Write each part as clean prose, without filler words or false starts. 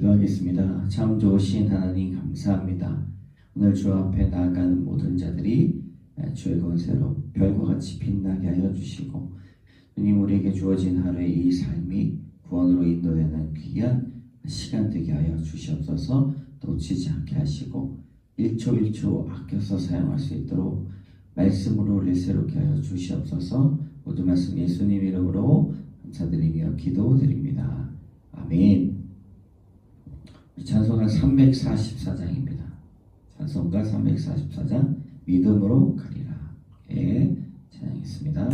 기도하겠습니다. 참 좋으신 하나님 감사합니다. 오늘 주 앞에 나아가는 모든 자들이 주의 권세로 별과 같이 빛나게 하여 주시고, 주님 우리에게 주어진 하루의 이 삶이 구원으로 인도되는 귀한 시간 되게 하여 주시옵소서. 놓치지 않게 하시고 1초 1초 아껴서 사용할 수 있도록 말씀으로 우리를 새롭게 하여 주시옵소서. 모든 말씀 예수님 이름으로 감사드리며 기도드립니다. 아멘. 찬송가 344장입니다. 찬송가 344장 믿음으로 가리라. 예, 찬양했습니다.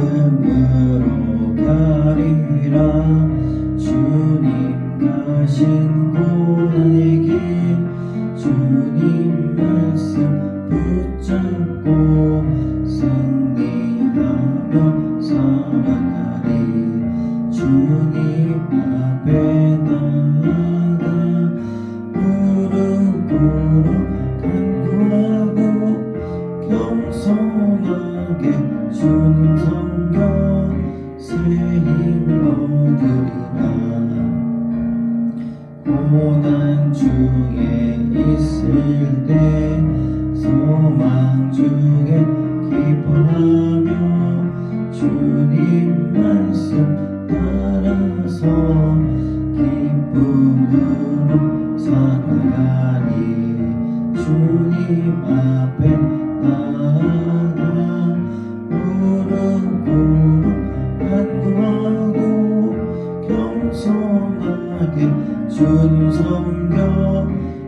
믿음으로 가리라. 주님 가신 고난의 길, 주님 말씀 붙잡고 승리하며 살아가리. 주님 앞에 나아가 무릎 꿇어 간구하고 겸손하게 주님 섬겨 새 힘을 얻으리라. 고난 중에 있을 때 소망 중에 기뻐하며 주님 말씀 따라서 기쁨으로 살아가니. 주님 앞에 나아가 무릎 꿇어 간구하고 겸손하게 주님 섬겨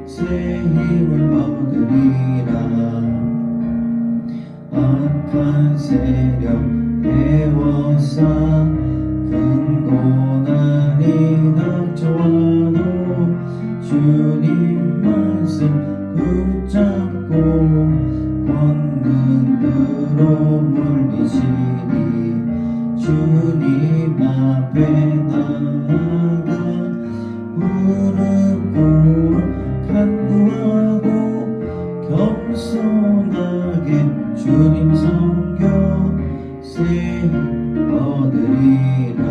새 힘을 얻으리라. 악한 세력 애워싸 큰 고난이 닥쳐와도 주님 말씀 붙잡고 권능으로 물리시리. 주님 앞에 나아가 무릎 꿇어 간구하고 겸손하게 주님 섬겨 새 힘 얻으리라.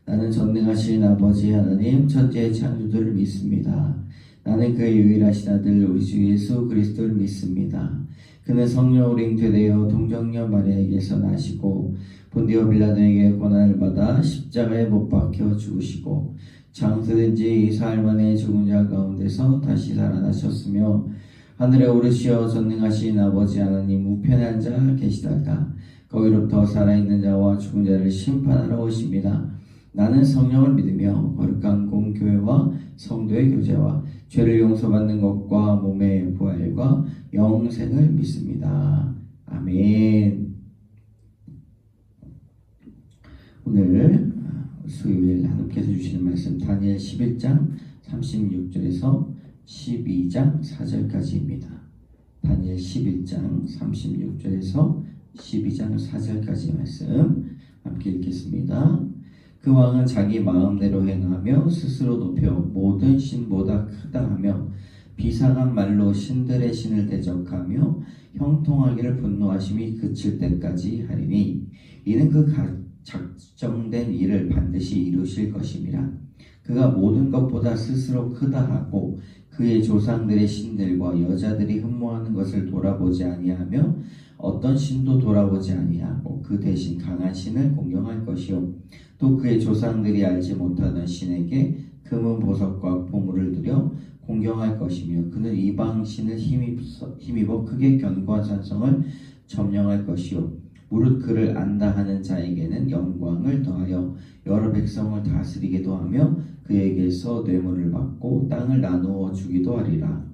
나는 전능하신 아버지 하나님 천지의 창조주를 믿습니다. 나는 그의 유일하신 아들 우리 주 예수 그리스도를 믿습니다. 그는 성령으로 잉태되어 동정녀 마리아에게서 나시고 본디오 빌라도에게 고난을 받아 십자가에 못 박혀 죽으시고 장사된 지 사흘 만에 죽은 자 가운데서 다시 살아나셨으며 하늘에 오르시어 전능하신 아버지 하나님 우편에 앉아 계시다가 거기로부터 살아있는 자와 죽은 자를 심판하러 오십니다. 나는 성령을 믿으며 거룩한 공교회와 성도의 교제와 죄를 용서받는 것과 몸의 부활과 영생을 믿습니다. 아멘. 오늘 수요일 하나님께서 주시는 말씀 다니엘 11장 36절에서 12장 4절까지입니다. 다니엘 11장 36절에서 12장 4절까지 말씀 함께 읽겠습니다. 그 왕은 자기 마음대로 행하며 스스로 높여 모든 신보다 크다 하며 비상한 말로 신들의 신을 대적하며 형통하기를 분노하심이 그칠 때까지 하리니 이는 그 작정된 일을 반드시 이루실 것임이라. 그가 모든 것보다 스스로 크다 하고 그의 조상들의 신들과 여자들이 흠모하는 것을 돌아보지 아니하며 어떤 신도 돌아보지 아니하고 그 대신 강한 신을 공경할 것이요 또 그의 조상들이 알지 못하던 신에게 금은 보석과 보물을 들여 공경할 것이며 그는 이방 신을 힘입어 크게 견고한 산성을 점령할 것이요 무릇 그를 안다 하는 자에게는 영광을 더하여 여러 백성을 다스리기도 하며 그에게서 뇌물을 받고 땅을 나누어 주기도 하리라.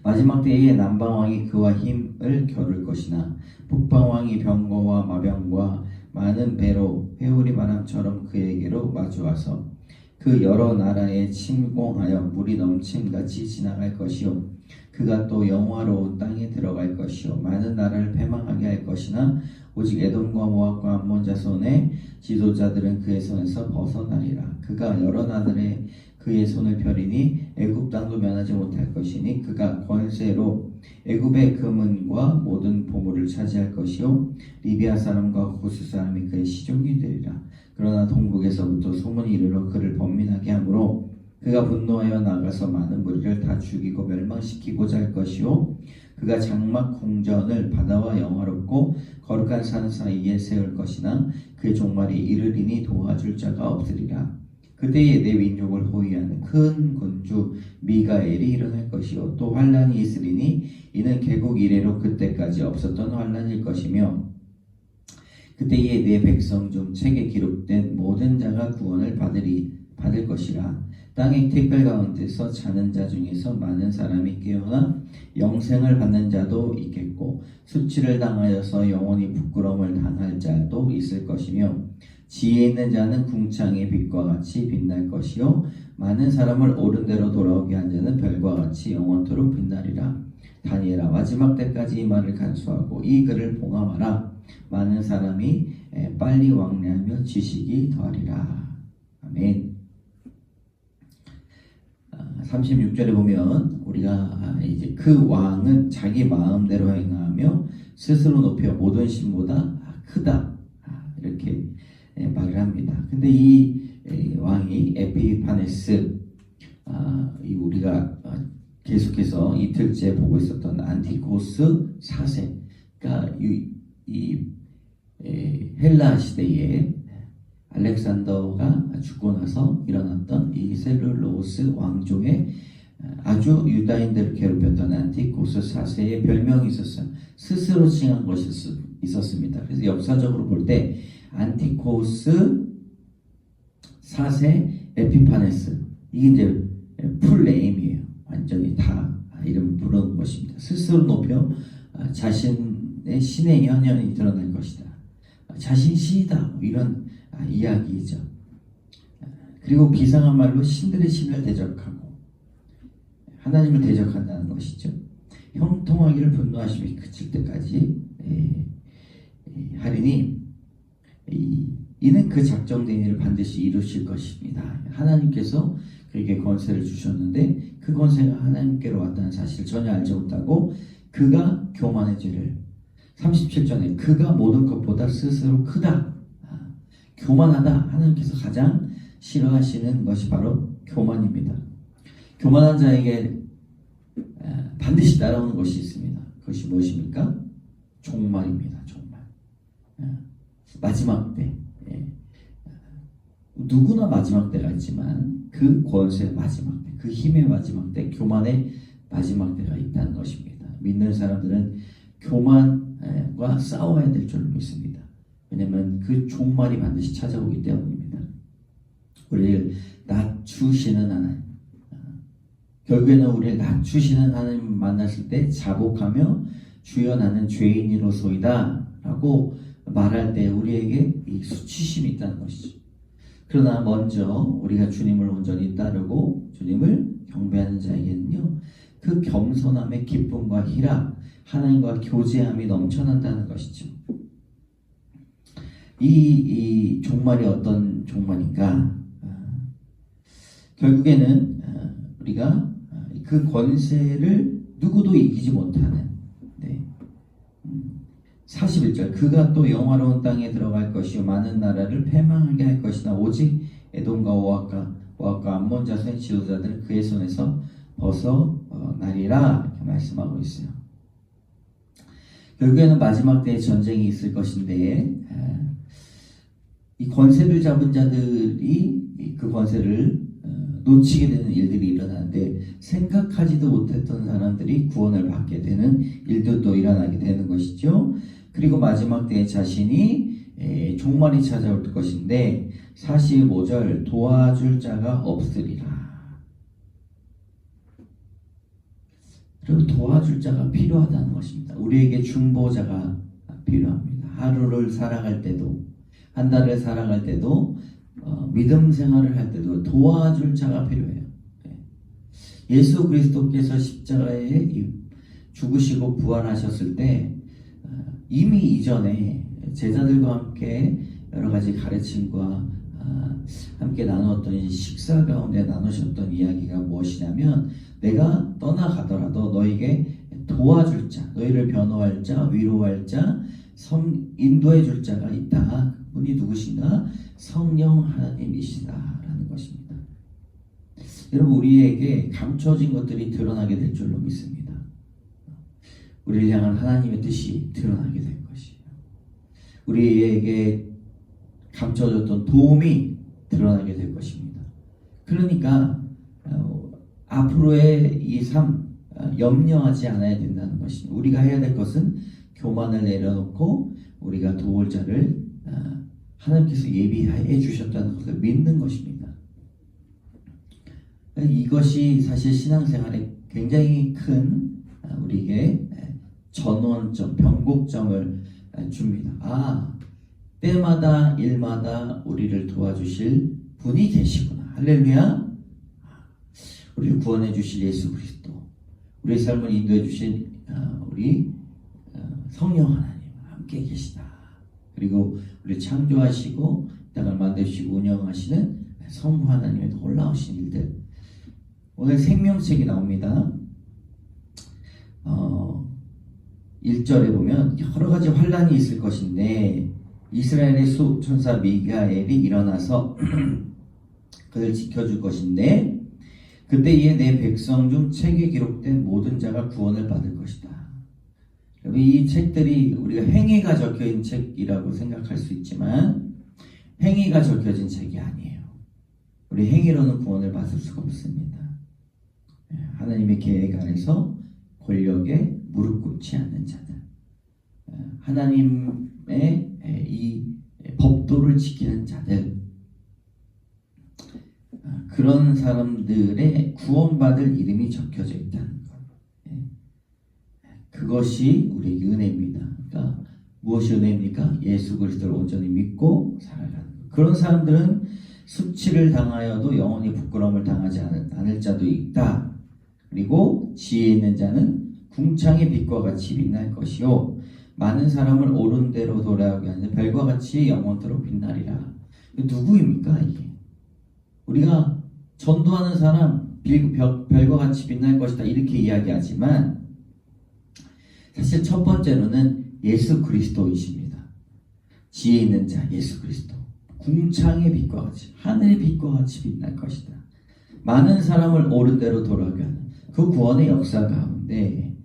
마지막 때에 남방왕이 그와 힘을 겨룰 것이나 북방왕이 병거와 마병과 많은 배로 회오리 바람처럼 그에게로 마주와서 그 여러 나라에 침공하여 물이 넘침같이 지나갈 것이요 그가 또 영화로운 땅에 들어갈 것이요 많은 나라를 패망하게 할 것이나 오직 에돔과 모압과 암몬 자손의 지도자들은 그의 손에서 벗어나리라. 그가 여러 나라의 그의 손을 펴리니 애굽 땅도 면하지 못할 것이니 그가 권세로 애굽의 금은과 모든 보물을 차지할 것이요 리비아 사람과 고스 사람이 그의 시종이 되리라. 그러나 동북에서부터 소문이 이르러 그를 번민하게 하므로 그가 분노하여 나가서 많은 무리를 다 죽이고 멸망시키고자 할 것이요 그가 장막 궁전을 바다와 영화롭고 거룩한 산 사이에 세울 것이나 그의 종말이 이르리니 도와줄 자가 없으리라. 그때에 내 민족을 호위하는 큰 군주 미가엘이 일어날 것이요 또 환란이 있으리니 이는 개국 이래로 그때까지 없었던 환란일 것이며 그때에 내 백성 중 책에 기록된 모든 자가 구원을 받을 것이라. 땅의 티끌 가운데서 자는 자 중에서 많은 사람이 깨어나 영생을 받는 자도 있겠고 수치를 당하여서 영원히 부끄러움을 당할 자도 있을 것이며 지혜 있는 자는 궁창의 빛과 같이 빛날 것이요 많은 사람을 옳은 대로 돌아오게 한 자는 별과 같이 영원토록 빛나리라. 다니엘아 마지막 때까지 이 말을 간수하고 이 글을 봉함하라. 많은 사람이 빨리 왕래하며 지식이 더하리라. 아멘. 36절에 보면 우리가 이제 그 왕은 자기 마음대로 행하며 스스로 높여 모든 신보다 크다 이렇게 말을 합니다. 근데 이 왕이 에피파네스 우리가 계속해서 이틀째 보고 있었던 안티고스 4세 그러니까 이 헬라 시대에 알렉산더가 죽고 나서 일어났던 이 셀룰로스 왕족의 아주 유다인들을 괴롭혔던 안티고스 4세의 별명이 있었어요. 스스로 칭한 것이 있었습니다. 그래서 역사적으로 볼 때 안티고스 4세 에피파네스 이게 이제 풀네임이에요. 완전히 다 이름을 부르는 것입니다. 스스로 높여 자신의 신의 현현이 드러날 것이다. 자신 신이다 이런 이야기이죠. 그리고 비상한 말로 신들의 신을 대적하고 하나님을 대적한다는 것이죠. 형통하기를 분노하심이 그칠 때까지 하리니 이는 그 작정된 일을 반드시 이루실 것입니다. 하나님께서 그에게 권세를 주셨는데 그 권세가 하나님께로 왔다는 사실을 전혀 알지 못하고 그가 교만의 죄를 37절에 그가 모든 것보다 스스로 크다. 교만하다. 하나님께서 가장 싫어하시는 것이 바로 교만입니다. 교만한 자에게 반드시 따라오는 것이 있습니다. 그것이 무엇입니까? 종말입니다. 종말. 마지막 때. 누구나 마지막 때가 있지만 그 권세의 마지막 때, 그 힘의 마지막 때, 교만의 마지막 때가 있다는 것입니다. 믿는 사람들은 교만과 싸워야 될 줄 믿습니다. 왜냐하면 그 종말이 반드시 찾아오기 때문입니다. 우리를 낮추시는 하나님, 결국에는 우리를 낮추시는 하나님 만났을 때 자복하며 주여 나는 죄인이로소이다 라고 말할 때 우리에게 이 수치심이 있다는 것이죠. 그러나 먼저 우리가 주님을 온전히 따르고 주님을 경배하는 자에게는요 그 겸손함의 기쁨과 희락, 하나님과 교제함이 넘쳐난다는 것이죠. 이 종말이 어떤 종말인가? 결국에는 우리가 그 권세를 누구도 이기지 못하는 41절 그가 또 영화로운 땅에 들어갈 것이요 많은 나라를 패망하게 할 것이나 오직 에돔과 모압과 암몬 자손의 지도자들은 그의 손에서 벗어나리라 이렇게 말씀하고 있어요. 결국에는 마지막 때에 전쟁이 있을 것인데 이 권세를 잡은 자들이 그 권세를 놓치게 되는 일들이 일어나는데 생각하지도 못했던 사람들이 구원을 받게 되는 일들도 일어나게 되는 것이죠. 그리고 마지막 때에 자신이 종말이 찾아올 것인데 45절 도와줄 자가 없으리라. 그리고 도와줄 자가 필요하다는 것입니다. 우리에게 중보자가 필요합니다. 하루를 살아갈 때도 한 달을 살아갈 때도 믿음 생활을 할 때도 도와줄 자가 필요해요. 예수 그리스도께서 십자가에 죽으시고 부활하셨을 때 이미 이전에 제자들과 함께 여러 가지 가르침과 함께 나누었던 이 식사 가운데 나누셨던 이야기가 무엇이냐면 내가 떠나가더라도 너에게 도와줄 자, 너희를 변호할 자, 위로할 자, 인도해 줄 자가 있다. 그분이 누구신가? 성령 하나님이시다라는 것입니다. 여러분, 우리에게 감춰진 것들이 드러나게 될 줄로 믿습니다. 우리를 향한 하나님의 뜻이 드러나게 될 것이에요. 우리에게 감춰졌던 도움이 드러나게 될 것입니다. 그러니까 앞으로의 이 삶 염려하지 않아야 된다는 것입니다. 우리가 해야 될 것은 교만을 내려놓고 우리가 도울 자를 하나님께서 예비해 주셨다는 것을 믿는 것입니다. 이것이 사실 신앙생활에 굉장히 큰 우리에게 전원점, 변곡점을 줍니다. 때마다 일마다 우리를 도와주실 분이 계시구나. 할렐루야. 우리를 구원해 주실 예수 그리스도, 우리의 삶을 인도해 주신 우리 성령 하나님 함께 계시다. 그리고 우리 창조하시고 땅을 만드시고 운영하시는 성부 하나님의 놀라우신 일들. 오늘 생명책이 나옵니다. 1절에 보면 여러 가지 환란이 있을 것인데 이스라엘의 수천사 미가엘이 일어나서 그를 지켜줄 것인데 그때에 내 백성 중 책에 기록된 모든 자가 구원을 받을 것이다. 이 책들이 우리가 행위가 적혀있는 책이라고 생각할 수 있지만 행위가 적혀진 책이 아니에요. 우리 행위로는 구원을 받을 수가 없습니다. 하나님의 계획 안에서 권력에 무릎 꿇지 않는 자들, 하나님의 이 법도를 지키는 자들, 그런 사람들의 구원받을 이름이 적혀져 있다는 것. 그것이 우리에게 은혜입니다. 그러니까 무엇이 은혜입니까? 예수 그리스도를 온전히 믿고 살아가는 것. 그런 사람들은 수치를 당하여도 영원히 부끄러움을 당하지 않을 자도 있다. 그리고 지혜 있는 자는 궁창의 빛과 같이 빛날 것이요 많은 사람을 옳은 대로 돌아가게 하는 별과 같이 영원토록 빛나리라. 누구입니까 이게? 우리가 전도하는 사람 별과 같이 빛날 것이다 이렇게 이야기하지만 사실 첫 번째로는 예수 그리스도이십니다. 지혜 있는 자 예수 그리스도, 궁창의 빛과 같이, 하늘의 빛과 같이 빛날 것이다. 많은 사람을 옳은 대로 돌아가게 하는 그 구원의 역사 가운데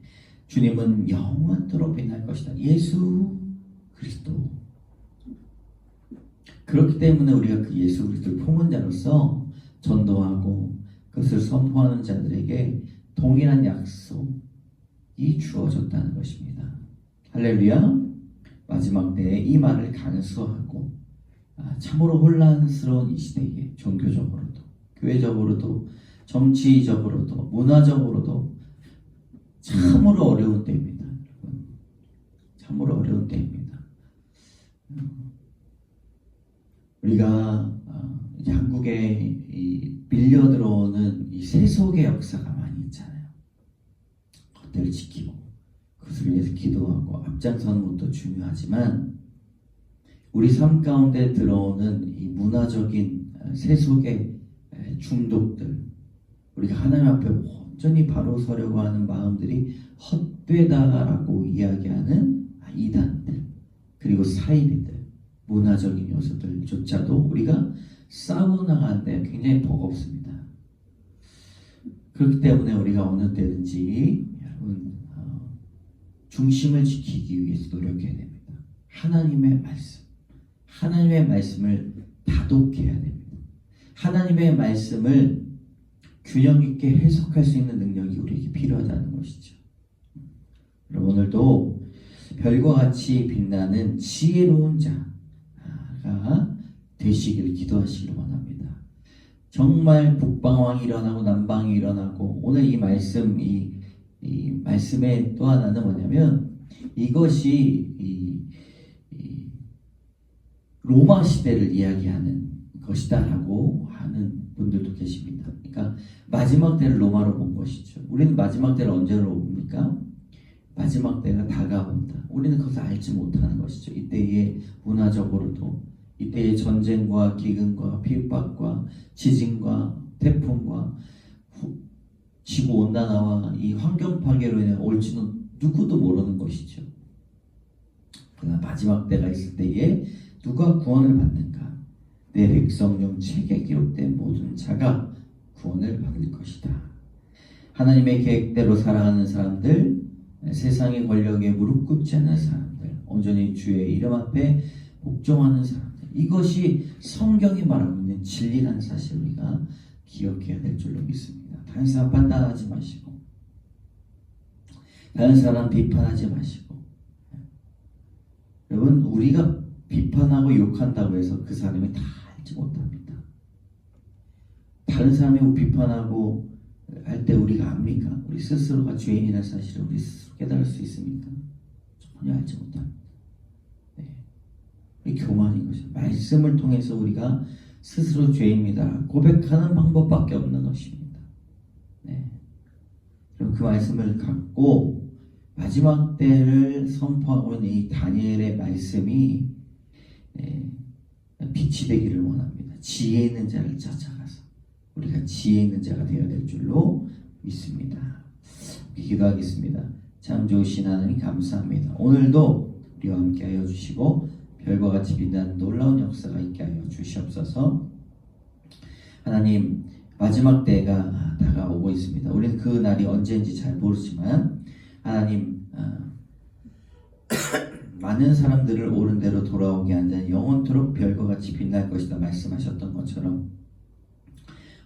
주님은 영원토록 빛날 것이다. 예수 그리스도. 그렇기 때문에 우리가 그 예수 그리스도를 품은 자로서 전도하고 그것을 선포하는 자들에게 동일한 약속이 주어졌다는 것입니다. 할렐루야. 마지막 때에 이 말을 간수하고 참으로 혼란스러운 이 시대에 종교적으로도 교회적으로도 정치적으로도 문화적으로도 참으로 어려운 때입니다. 참으로 어려운 때입니다. 우리가 이제 한국에 밀려 들어오는 이 세속의 역사가 많이 있잖아요. 그것들을 지키고 그것을 위해서 기도하고 앞장서는 것도 중요하지만 우리 삶 가운데 들어오는 이 문화적인 세속의 중독들, 우리가 하나님 앞에 온전히 바로 서려고 하는 마음들이 헛되다라고 이야기하는 이단들, 그리고 사이비들, 문화적인 요소들조차도 우리가 싸워 나가는데 굉장히 버겁습니다. 그렇기 때문에 우리가 어느 때든지 여러분 중심을 지키기 위해서 노력해야 됩니다. 하나님의 말씀, 하나님의 말씀을 다독해야 됩니다. 하나님의 말씀을 균형 있게 해석할 수 있는 능력이 우리에게 필요하다는 것이죠. 여러분, 오늘도 별과 같이 빛나는 지혜로운 자가 되시기를 기도하시기를 원합니다. 정말 북방왕이 일어나고 남방이 일어나고 오늘 이 말씀, 이 말씀의 또 하나는 뭐냐면 이것이 로마 시대를 이야기하는 것이다라고 하는 분들도 계십니다. 그러니까 마지막 때를 로마로 본 것이죠. 우리는 마지막 때를 언제로 봅니까? 마지막 때가 다가온다. 우리는 그것을 알지 못하는 것이죠. 이때에 문화적으로도 이때의 전쟁과 기근과 핍박과 지진과 태풍과 지구온난화와 이 환경 파괴로 인해 올지는 누구도 모르는 것이죠. 그러나 마지막 때가 있을 때에 누가 구원을 받는가? 내 백성 중 책에 기록된 모든 자가 구원을 받을 것이다. 하나님의 계획대로 살아가는 사람들, 세상의 권력에 무릎 꿇지 않는 사람들, 온전히 주의 이름 앞에 복종하는 사람들, 이것이 성경이 말하고 있는 진리라는 사실을 우리가 기억해야 될 줄로 믿습니다. 다른 사람 판단하지 마시고, 다른 사람 비판하지 마시고, 여러분, 우리가 비판하고 욕한다고 해서 그 사람이 다 알지 못합니다. 다른 사람이 비판하고 할 때 우리가 압니까? 우리 스스로가 죄인이라는 사실을 우리 스스로 깨달을 수 있습니까? 전혀 알지 못합니다. 네. 이 교만인 것이죠. 말씀을 통해서 우리가 스스로 죄인입니다 고백하는 방법밖에 없는 것입니다. 네. 그럼 그 말씀을 갖고 마지막 때를 선포하고 있는 이 다니엘의 말씀이 빛이 되기를 원합니다. 지혜 있는 자를 쫓아가서 우리가 지혜 있는 자가 되어야 될 줄로 믿습니다. 기도하겠습니다. 참 좋으신 하나님 감사합니다. 오늘도 우리와 함께 하여 주시고 별과 같이 빛나는 놀라운 역사가 있게 하여 주시옵소서. 하나님, 마지막 때가 다가오고 있습니다. 우리는 그 날이 언제인지 잘 모르지만 하나님, 많은 사람들을 옳은 대로 돌아오게 한 자는 영원토록 별과 같이 빛날 것이다 말씀하셨던 것처럼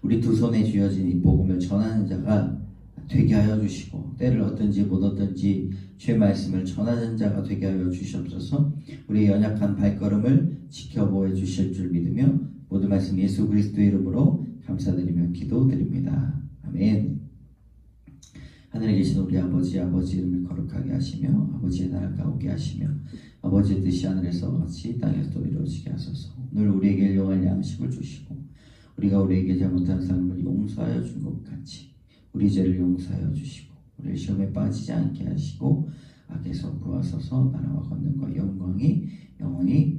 우리 두 손에 쥐어진 이 복음을 전하는 자가 되게 하여 주시고, 때를 얻든지 못 얻든지 주의 말씀을 전하는 자가 되게 하여 주시옵소서. 우리의 연약한 발걸음을 지켜보아 주실 줄 믿으며 모든 말씀 예수 그리스도의 이름으로 감사드리며 기도드립니다. 아멘. 하늘에 계신 우리 아버지 이름을 거룩하게 하시며 아버지의 나라가 오게 하시며 아버지의 뜻이 하늘에서 같이 땅에서도 이루어지게 하소서. 오늘 우리에게 일용할 양식을 주시고 우리가 우리에게 잘못한 사람을 용서하여 준 것 같이 우리 죄를 용서하여 주시고 우리를 시험에 빠지지 않게 하시고 악에서 구하소서. 나라와 권능과 영광이 영원히